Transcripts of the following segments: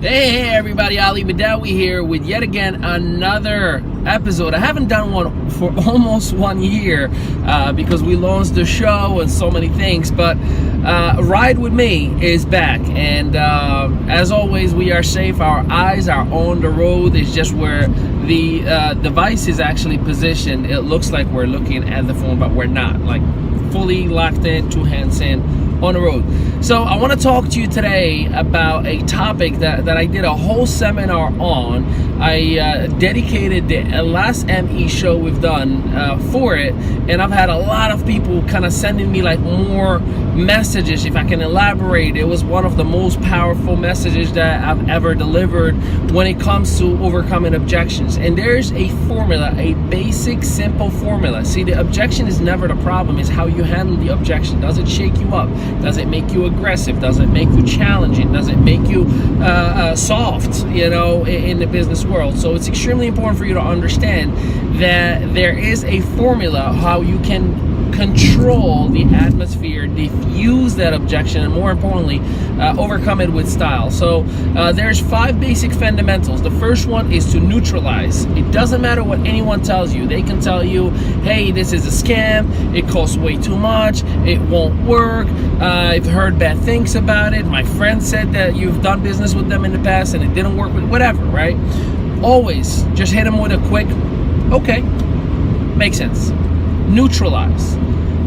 Hey everybody, Ali Mehdaoui here with yet again another episode. I haven't done one for almost 1 year because we launched the show and so many things, but Ride With Me is back, and as always we are safe. Our eyes are on the road. It's just where the device is actually positioned. It looks like we're looking at the phone, but we're not, like fully locked in, two hands in, on the road. So I want to talk to you today about a topic that I did a whole seminar on. I dedicated the last ME show we've done for it, and I've had a lot of people kind of sending me like more messages. If I can elaborate, it was one of the most powerful messages that I've ever delivered when it comes to overcoming objections. And there's a formula, a basic simple formula. See, the objection is never the problem, it's how you handle the objection. Does it shake you up? Does it make you aggressive? Does it make you challenging? Does it make you soft, in the business world? So it's extremely important for you to understand that there is a formula how you can control the atmosphere, diffuse that objection, and more importantly, overcome it with style. So there's 5 basic fundamentals. The first one is to neutralize. It doesn't matter what anyone tells you. They can tell you, hey, this is a scam, it costs way too much, it won't work, I've heard bad things about it, my friend said that you've done business with them in the past and it didn't work, with whatever, right? Always just hit them with a quick, okay, makes sense. Neutralize.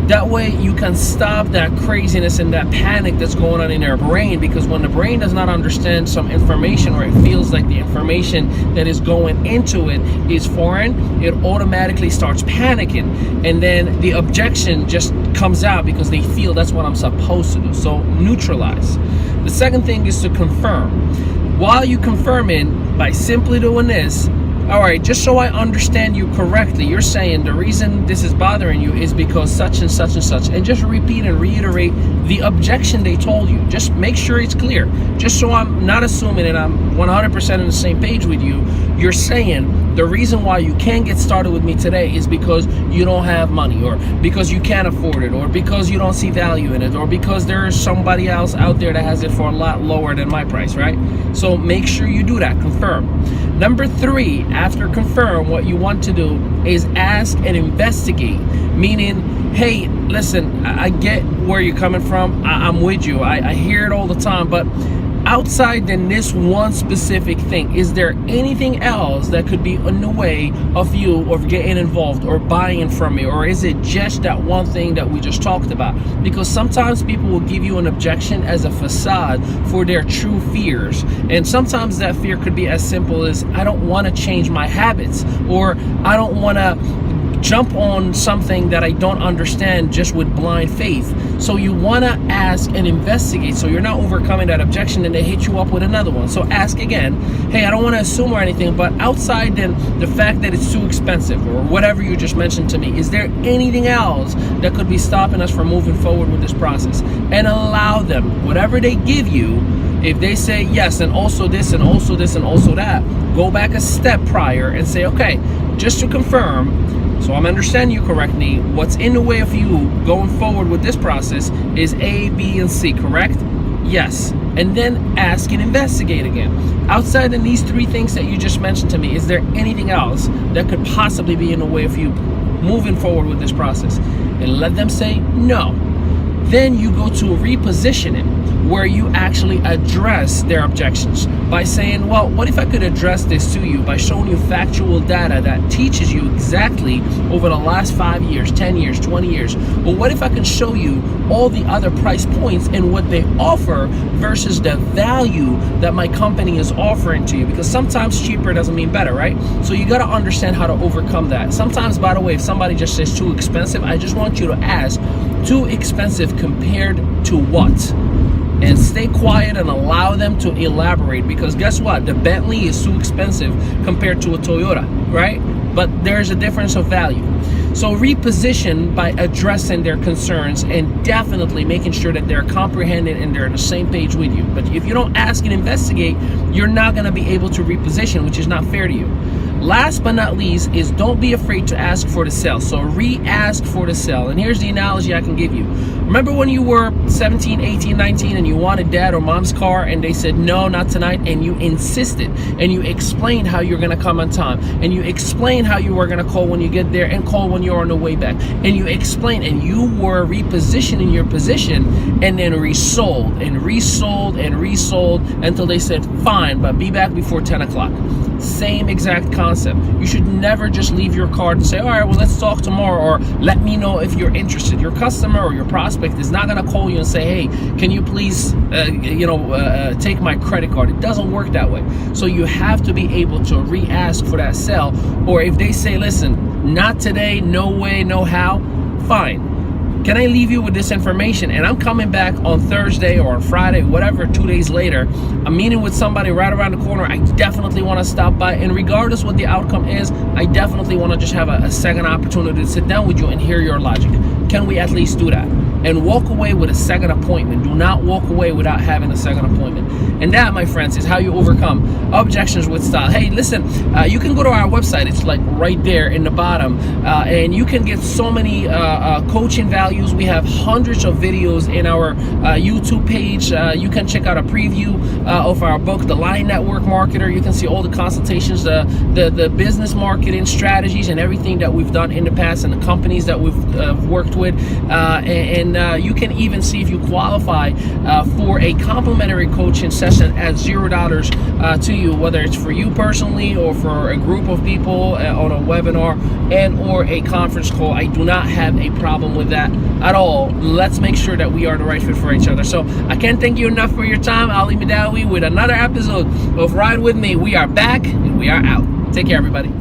That way you can stop that craziness and that panic that's going on in their brain, because when the brain does not understand some information, or it feels like the information that is going into it is foreign, it automatically starts panicking, and then the objection just comes out because they feel that's what I'm supposed to do. So neutralize. The second thing is to confirm. While you confirming, by simply doing this, all right, just so I understand you correctly, you're saying the reason this is bothering you is because such and such and such, and just repeat and reiterate the objection they told you. Just make sure it's clear. Just so I'm not assuming that I'm 100% on the same page with you, you're saying the reason why you can't get started with me today is because you don't have money, or because you can't afford it, or because you don't see value in it, or because there's somebody else out there that has it for a lot lower than my price, right? So make sure you do that. Confirm. Number 3, after confirm, what you want to do is ask and investigate. Meaning, hey, listen, I get where you're coming from. I'm with you. I hear it all the time, but outside than this one specific thing, is there anything else that could be in the way of you of getting involved or buying from me? Or is it just that one thing that we just talked about? Because sometimes people will give you an objection as a facade for their true fears. And sometimes that fear could be as simple as, I don't want to change my habits, or I don't want to jump on something that I don't understand just with blind faith. So you want to ask and investigate, so you're not overcoming that objection and they hit you up with another one. So ask again, hey, I don't want to assume or anything, but outside then the fact that it's too expensive or whatever you just mentioned to me, is there anything else that could be stopping us from moving forward with this process? And allow them, whatever they give you, if they say yes, and also this, and also this, and also that, go back a step prior and say, okay, just to confirm, so I'm understanding you correctly, what's in the way of you going forward with this process is A, B, and C, correct? Yes. And then ask and investigate again. Outside of these 3 things that you just mentioned to me, is there anything else that could possibly be in the way of you moving forward with this process? And let them say no. Then you go to repositioning, where you actually address their objections by saying, well, what if I could address this to you by showing you factual data that teaches you exactly over the last 5 years, 10 years, 20 years? Or what if I can show you all the other price points and what they offer versus the value that my company is offering to you? Because sometimes cheaper doesn't mean better, right? So you got to understand how to overcome that. Sometimes, by the way, if somebody just says too expensive, I just want you to ask, too expensive compared to what? And stay quiet and allow them to elaborate, because guess what? The Bentley is too expensive compared to a Toyota, right? But there's a difference of value. So reposition by addressing their concerns and definitely making sure that they're comprehending and they're on the same page with you. But if you don't ask and investigate, you're not going to be able to reposition, which is not fair to you. Last but not least is don't be afraid to ask for the sale. So re-ask for the sale. And here's the analogy I can give you. Remember when you were 17, 18, 19 and you wanted dad or mom's car and they said no, not tonight, and you insisted and you explained how you're going to come on time and you explained how you were going to call when you get there and call when you're on the way back, and you explained and you were repositioning your position and then resold and resold and resold until they said fine, but be back before 10 o'clock. Same exact concept. You should never just leave your card and say, all right, well, let's talk tomorrow, or let me know if you're interested. Your customer or your prospect is not going to call you and say, hey, can you please take my credit card. It doesn't work that way. So you have to be able to re-ask for that sale, or if they say, listen, not today, no way, no how, fine. Can I leave you with this information? And I'm coming back on Thursday or on Friday, whatever, 2 days later. I'm meeting with somebody right around the corner. I definitely want to stop by. And regardless what the outcome is, I definitely want to just have a second opportunity to sit down with you and hear your logic. Can we at least do that? And walk away with a second appointment. Do not walk away without having a second appointment. And that, my friends, is how you overcome objections with style. Hey, listen, you can go to our website. It's like right there in the bottom. And you can get so many coaching values. We have hundreds of videos in our YouTube page. You can check out a preview of our book, The Line Network Marketer. You can see all the consultations, the business marketing strategies and everything that we've done in the past and the companies that we've worked with. And you can even see if you qualify for a complimentary coaching session at $0 to you, whether it's for you personally or for a group of people on a webinar and or a conference call. I do not have a problem with that at all. Let's make sure that we are the right fit for each other. So I can't thank you enough for your time. Ali Mehdaoui with another episode of Ride With Me. We are back and we are out. Take care, everybody.